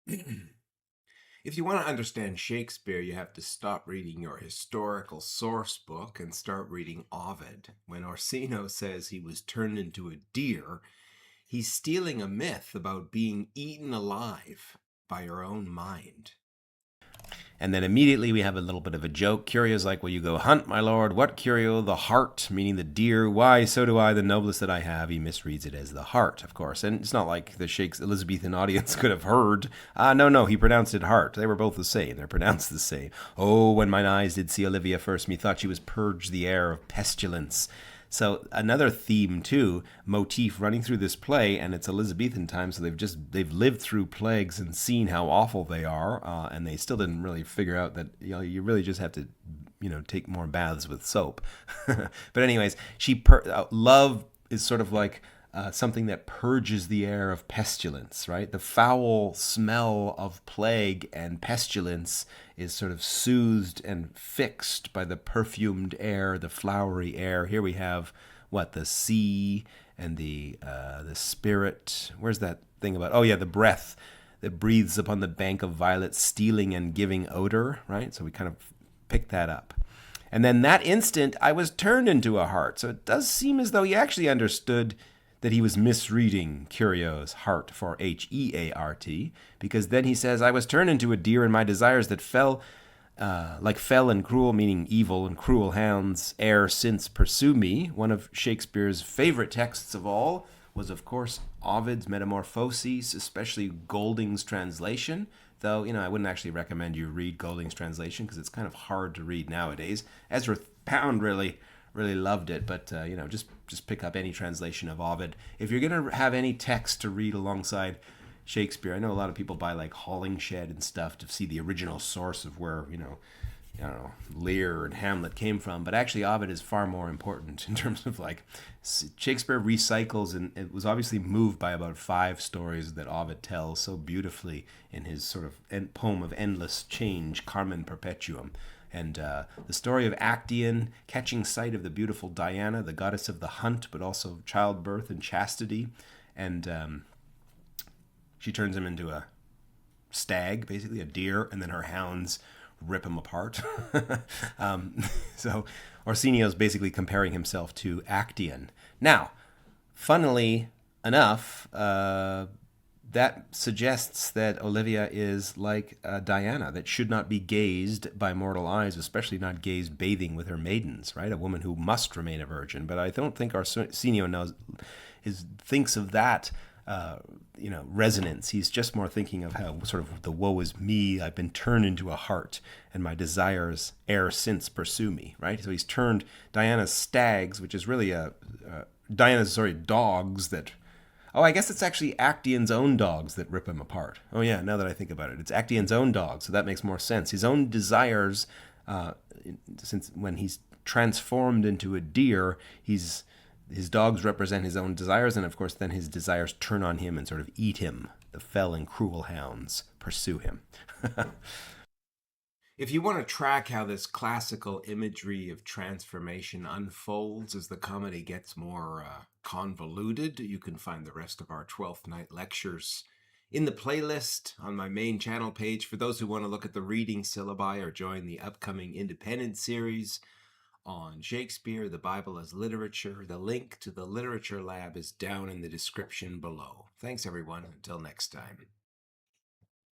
If you want to understand Shakespeare, you have to stop reading your historical source book and start reading Ovid. When Orsino says he was turned into a deer, he's stealing a myth about being eaten alive by your own mind. And then immediately we have a little bit of a joke. Curio's like, "Will you go hunt, my lord? What curio? The hart," meaning the deer. "Why, so do I, the noblest that I have." He misreads it as the heart, of course. And it's not like the Shakespeare Elizabethan audience could have heard. No, he pronounced it heart. They were both the same. They're pronounced the same. "Oh, when mine eyes did see Olivia first, methought she was purged the air of pestilence." So another theme too, motif running through this play, and it's Elizabethan times, so they've lived through plagues and seen how awful they are, and they still didn't really figure out that you really just have to take more baths with soap. But anyways, love is sort of like something that purges the air of pestilence, right? The foul smell of plague and pestilence is sort of soothed and fixed by the perfumed air, the flowery air. Here we have the sea and the spirit. Where's that thing about? Oh yeah, the breath that breathes upon the bank of violets, stealing and giving odor, right? So we kind of pick that up. And then that instant, I was turned into a hart. So it does seem as though he actually understood that he was misreading Curio's heart for Heart, because then he says, "I was turned into a deer, and my desires that fell, like fell and cruel," meaning evil and cruel hounds, "ere since pursue me." One of Shakespeare's favorite texts of all was, of course, Ovid's Metamorphoses, especially Golding's translation. Though, I wouldn't actually recommend you read Golding's translation because it's kind of hard to read nowadays. Ezra Pound really loved it, but just pick up any translation of Ovid if you're gonna have any text to read alongside Shakespeare. I know a lot of people buy like Hollingshed and stuff to see the original source of where I don't know, Lear and Hamlet came from, but actually Ovid is far more important in terms of like Shakespeare recycles, and it was obviously moved by about 5 stories that Ovid tells so beautifully in his sort of poem of endless change, Carmen Perpetuum. And the story of Actaeon catching sight of the beautiful Diana, the goddess of the hunt, but also childbirth and chastity. And she turns him into a stag, basically a deer, and then her hounds rip him apart. So Orsino is basically comparing himself to Actaeon. Now, funnily enough, that suggests that Olivia is like Diana, that should not be gazed by mortal eyes, especially not gazed bathing with her maidens, right? A woman who must remain a virgin. But I don't think Orsino thinks of that resonance. He's just more thinking of how sort of the woe is me, I've been turned into a hart, and my desires ere since pursue me, right? So he's turned Diana's stags, which is really dogs that. Oh, I guess it's actually Actaeon's own dogs that rip him apart. Oh yeah, now that I think about it, it's Actaeon's own dogs, so that makes more sense. His own desires, since when he's transformed into a deer, his dogs represent his own desires, and of course then his desires turn on him and sort of eat him. The fell and cruel hounds pursue him. If you want to track how this classical imagery of transformation unfolds as the comedy gets more convoluted, you can find the rest of our Twelfth Night lectures in the playlist on my main channel page. For those who want to look at the reading syllabi or join the upcoming independent series on Shakespeare, the Bible as Literature, the link to the Literature Lab is down in the description below. Thanks, everyone. Until next time.